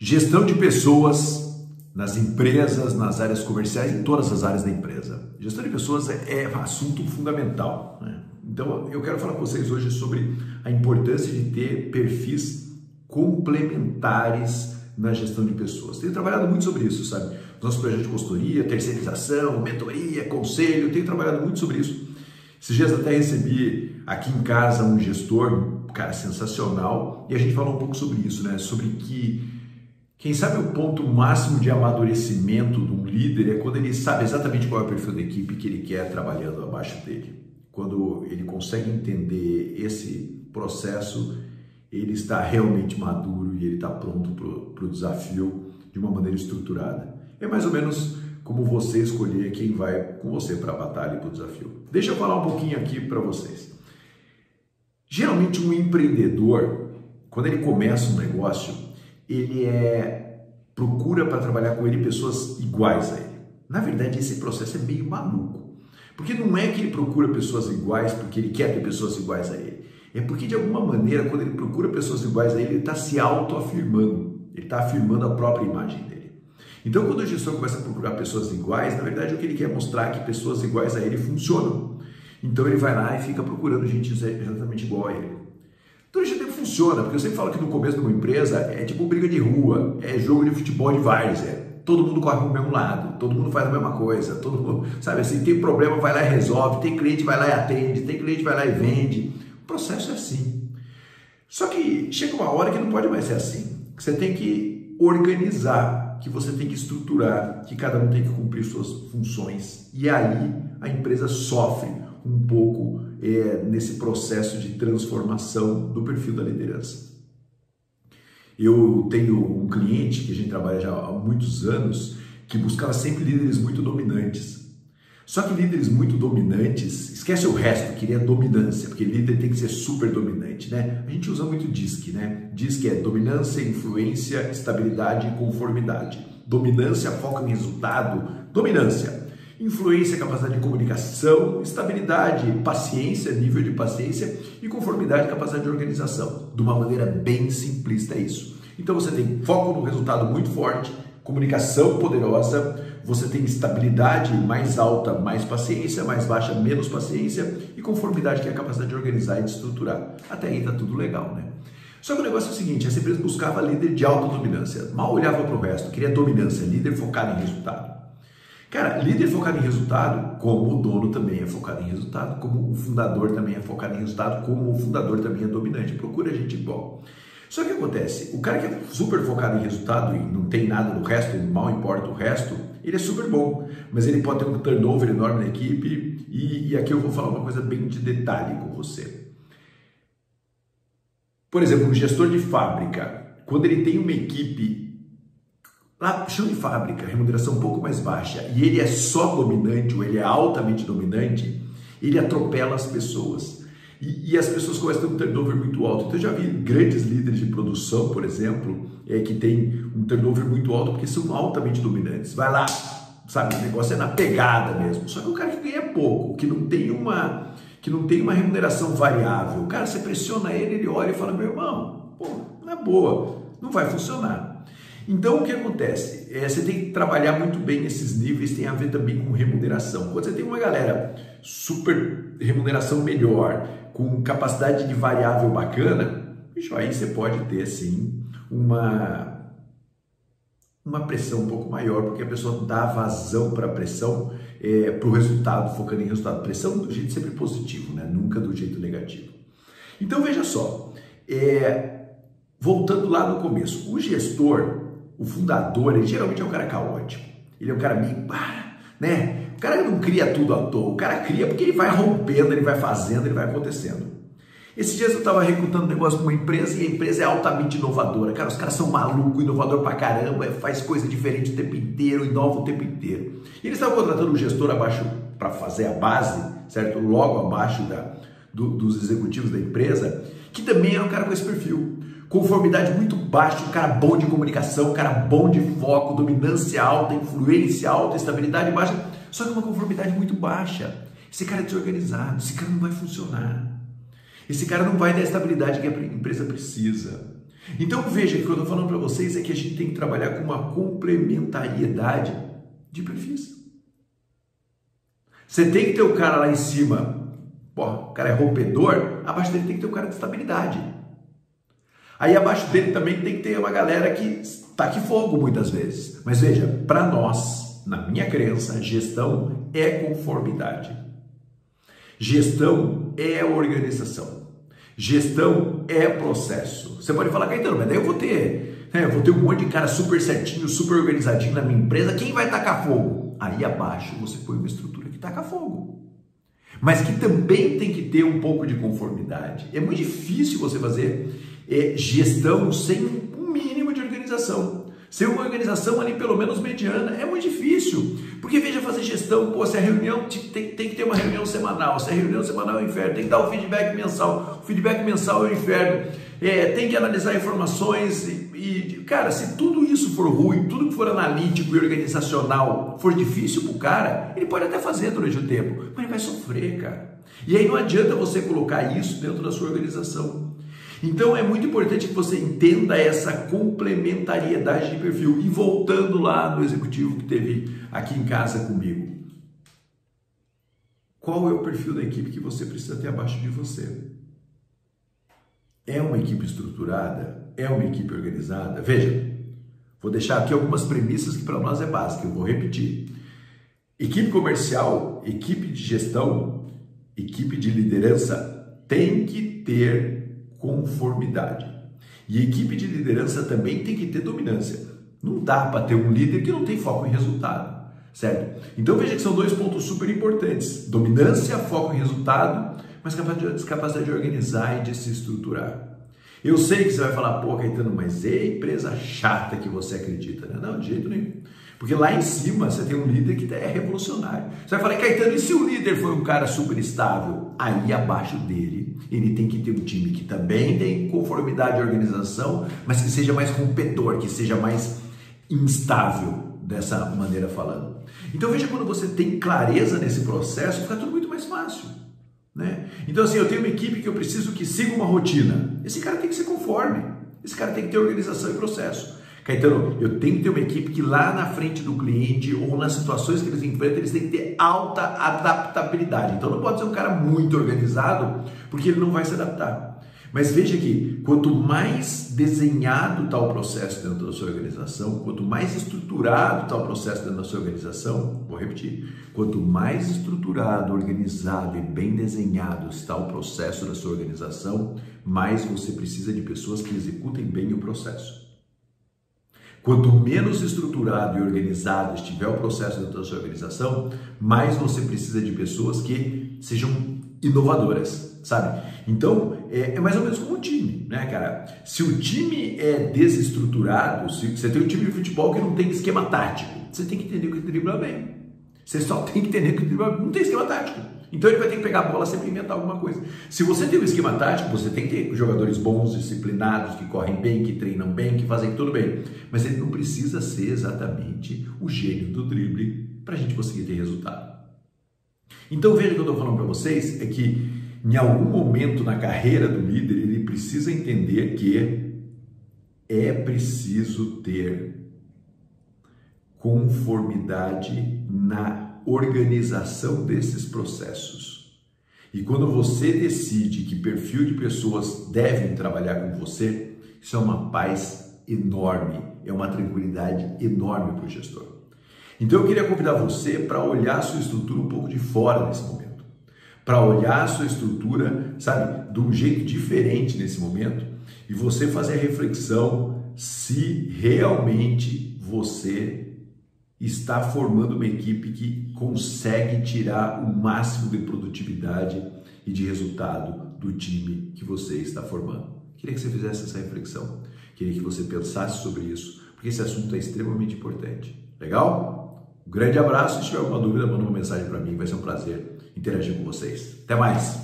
Gestão de pessoas nas empresas, nas áreas comerciais, em todas as áreas da empresa. Gestão de pessoas é um assunto fundamental, né? Então, eu quero falar com vocês hoje sobre a importância de ter perfis complementares na gestão de pessoas. Tenho trabalhado muito sobre isso, sabe? Nosso projeto de consultoria, terceirização, mentoria, conselho, tenho trabalhado muito sobre isso. Esses dias até recebi aqui em casa um gestor, um cara sensacional, e a gente falou um pouco sobre isso, né? Sobre que quem sabe o ponto máximo de amadurecimento de um líder é quando ele sabe exatamente qual é o perfil da equipe que ele quer trabalhando abaixo dele. Quando ele consegue entender esse processo, ele está realmente maduro e ele está pronto para o desafio de uma maneira estruturada. É mais ou menos como você escolher quem vai com você para a batalha e para o desafio. Deixa eu falar um pouquinho aqui para vocês. Geralmente um empreendedor, quando ele começa um negócio, ele procura para trabalhar com ele pessoas iguais a ele. Na verdade, esse processo é meio maluco. Porque não é que ele procura pessoas iguais porque ele quer ter pessoas iguais a ele. É porque, de alguma maneira, quando ele procura pessoas iguais a ele está se autoafirmando. Ele está afirmando a própria imagem dele. Então, quando o gestor começa a procurar pessoas iguais, na verdade, o que ele quer mostrar é que pessoas iguais a ele funcionam. Então, ele vai lá e fica procurando gente exatamente igual a ele. Durante o tempo funciona, porque eu sempre falo que no começo de uma empresa é tipo briga de rua, é jogo de futebol de várzea. Todo mundo corre para o mesmo lado, todo mundo faz a mesma coisa, todo mundo, sabe assim, tem problema, vai lá e resolve, tem cliente, vai lá e atende, tem cliente, vai lá e vende. O processo é assim. Só que chega uma hora que não pode mais ser assim. Que você tem que organizar, que você tem que estruturar, que cada um tem que cumprir suas funções. E aí a empresa sofre um pouco nesse processo de transformação do perfil da liderança. Eu tenho um cliente que a gente trabalha já há muitos anos que buscava sempre líderes muito dominantes. Só que líderes muito dominantes, esquece o resto, queria dominância, porque líder tem que ser super dominante, né? A gente usa muito DISC, né? DISC é dominância, influência, estabilidade e conformidade. Dominância, foco em resultado, dominância. Influência, capacidade de comunicação, estabilidade, paciência, nível de paciência e conformidade, capacidade de organização. De uma maneira bem simplista é isso. Então você tem foco no resultado muito forte, comunicação poderosa, você tem estabilidade mais alta, mais paciência, mais baixa, menos paciência e conformidade, que é a capacidade de organizar e de estruturar. Até aí tá tudo legal, né? Só que o negócio é o seguinte, essa empresa buscava líder de alta dominância, mal olhava para o resto, queria dominância, líder focado em resultado. Cara, líder focado em resultado, como o dono também é focado em resultado, como o fundador também é focado em resultado, como o fundador também é dominante, procura gente igual. Só que acontece, o cara que é super focado em resultado e não tem nada no resto, mal importa o resto, ele é super bom, mas ele pode ter um turnover enorme na equipe e aqui eu vou falar uma coisa bem de detalhe com você. Por exemplo, um gestor de fábrica, quando ele tem uma equipe lá, chão de fábrica, remuneração um pouco mais baixa, e ele é só dominante, ou ele é altamente dominante, ele atropela as pessoas. E as pessoas começam a ter um turnover muito alto. Então eu já vi grandes líderes de produção, por exemplo, que tem um turnover muito alto porque são altamente dominantes. Vai lá, sabe, o negócio é na pegada mesmo. Só que o cara que ganha pouco, que não tem uma remuneração variável, cara, você pressiona ele, ele olha e fala, meu irmão, pô, não é boa, não vai funcionar. Então, o que acontece? Você tem que trabalhar muito bem esses níveis, tem a ver também com remuneração. Quando você tem uma galera super remuneração melhor, com capacidade de variável bacana, bicho, aí você pode ter, sim, uma pressão um pouco maior, porque a pessoa dá vazão para a pressão, para o resultado, focando em resultado. Pressão do jeito sempre positivo, né? Nunca do jeito negativo. Então, veja só, voltando lá no começo, o gestor, o fundador, ele geralmente é um cara caótico. Ele é um cara meio, né? O cara não cria tudo à toa, o cara cria porque ele vai rompendo, ele vai fazendo, ele vai acontecendo. Esses dias eu estava recrutando um negócio com uma empresa e a empresa é altamente inovadora. Cara, os caras são malucos, inovador pra caramba, faz coisa diferente o tempo inteiro, inova o tempo inteiro. E eles estavam contratando um gestor abaixo para fazer a base, certo? Logo abaixo dos executivos da empresa, que também era um cara com esse perfil. Conformidade muito baixa, um cara bom de comunicação, um cara bom de foco, dominância alta, influência alta, estabilidade baixa, só que uma conformidade muito baixa. Esse cara é desorganizado, esse cara não vai funcionar. Esse cara não vai dar a estabilidade que a empresa precisa. Então veja que o que eu estou falando para vocês é que a gente tem que trabalhar com uma complementariedade de perfis. Você tem que ter o cara lá em cima, o cara é rompedor, abaixo dele tem que ter o cara de estabilidade. Aí abaixo dele também tem que ter uma galera que taque fogo muitas vezes. Mas veja, para nós, na minha crença, gestão é conformidade. Gestão é organização. Gestão é processo. Você pode falar, Caetano, mas daí eu vou ter um monte de cara super certinho, super organizadinho na minha empresa. Quem vai tacar fogo? Aí abaixo você põe uma estrutura que taca fogo. Mas que também tem que ter um pouco de conformidade. É muito difícil você fazer gestão sem um mínimo de organização. Sem uma organização ali pelo menos mediana, é muito difícil. Porque veja, fazer gestão, se a reunião tem que ter uma reunião semanal, se a reunião semanal é o inferno, tem que dar o feedback mensal, o feedback mensal é o inferno, tem que analisar informações cara, se tudo isso for ruim, tudo que for analítico e organizacional for difícil para o cara, ele pode até fazer durante o tempo, mas ele vai sofrer, cara. E aí não adianta você colocar isso dentro da sua organização. Então é muito importante que você entenda essa complementariedade de perfil. E voltando lá no executivo que teve aqui em casa comigo, qual é o perfil da equipe que você precisa ter abaixo de você? É uma equipe estruturada? É uma equipe organizada? Veja, vou deixar aqui algumas premissas que para nós é básica, eu vou repetir. Equipe comercial, equipe de gestão, equipe de liderança tem que ter conformidade. E equipe de liderança também tem que ter dominância. Não dá para ter um líder que não tem foco em resultado, certo? Então veja que são dois pontos super importantes. Dominância, foco em resultado, mas capacidade de organizar e de se estruturar. Eu sei que você vai falar, pô, Caetano, mas é empresa chata que você acredita, né? Não, de jeito nenhum. Porque lá em cima você tem um líder que é revolucionário. Você vai falar, Caetano, e se o líder for um cara super estável? Aí abaixo dele, ele tem que ter um time que também tem conformidade de organização, mas que seja mais rompedor, que seja mais instável, dessa maneira falando. Então veja, quando você tem clareza nesse processo, fica tudo muito mais fácil, né? Então assim, eu tenho uma equipe que eu preciso que siga uma rotina. Esse cara tem que ser conforme, esse cara tem que ter organização e processo. Caetano, eu tenho que ter uma equipe que lá na frente do cliente ou nas situações que eles enfrentam, eles têm que ter alta adaptabilidade. Então não pode ser um cara muito organizado, porque ele não vai se adaptar. Mas veja que quanto mais desenhado está o processo dentro da sua organização, quanto mais estruturado está o processo dentro da sua organização, vou repetir, quanto mais estruturado, organizado e bem desenhado está o processo da sua organização, mais você precisa de pessoas que executem bem o processo. Quanto menos estruturado e organizado estiver o processo dentro da sua organização, mais você precisa de pessoas que sejam inovadoras, sabe? Então, é mais ou menos como um time, né, cara? Se o time é desestruturado, se você tem um time de futebol que não tem esquema tático, você tem que entender que dribla bem. Você só tem que entender que dribla não tem esquema tático. Então ele vai ter que pegar a bola sempre e inventar alguma coisa. Se você tem um esquema tático, você tem que ter jogadores bons, disciplinados, que correm bem, que treinam bem, que fazem tudo bem. Mas ele não precisa ser exatamente o gênio do drible para a gente conseguir ter resultado. Então veja o que eu estou falando para vocês, é que em algum momento na carreira do líder, ele precisa entender que é preciso ter conformidade na organização desses processos. E quando você decide que perfil de pessoas devem trabalhar com você, isso é uma paz enorme, é uma tranquilidade enorme para o gestor. Então eu queria convidar você para olhar a sua estrutura um pouco de fora nesse momento, para olhar a sua estrutura, sabe, de um jeito diferente nesse momento e você fazer a reflexão se realmente você está formando uma equipe que consegue tirar o máximo de produtividade e de resultado do time que você está formando. Queria que você fizesse essa reflexão, queria que você pensasse sobre isso, porque esse assunto é extremamente importante. Legal? Um grande abraço, se tiver alguma dúvida, manda uma mensagem para mim, vai ser um prazer interagir com vocês. Até mais!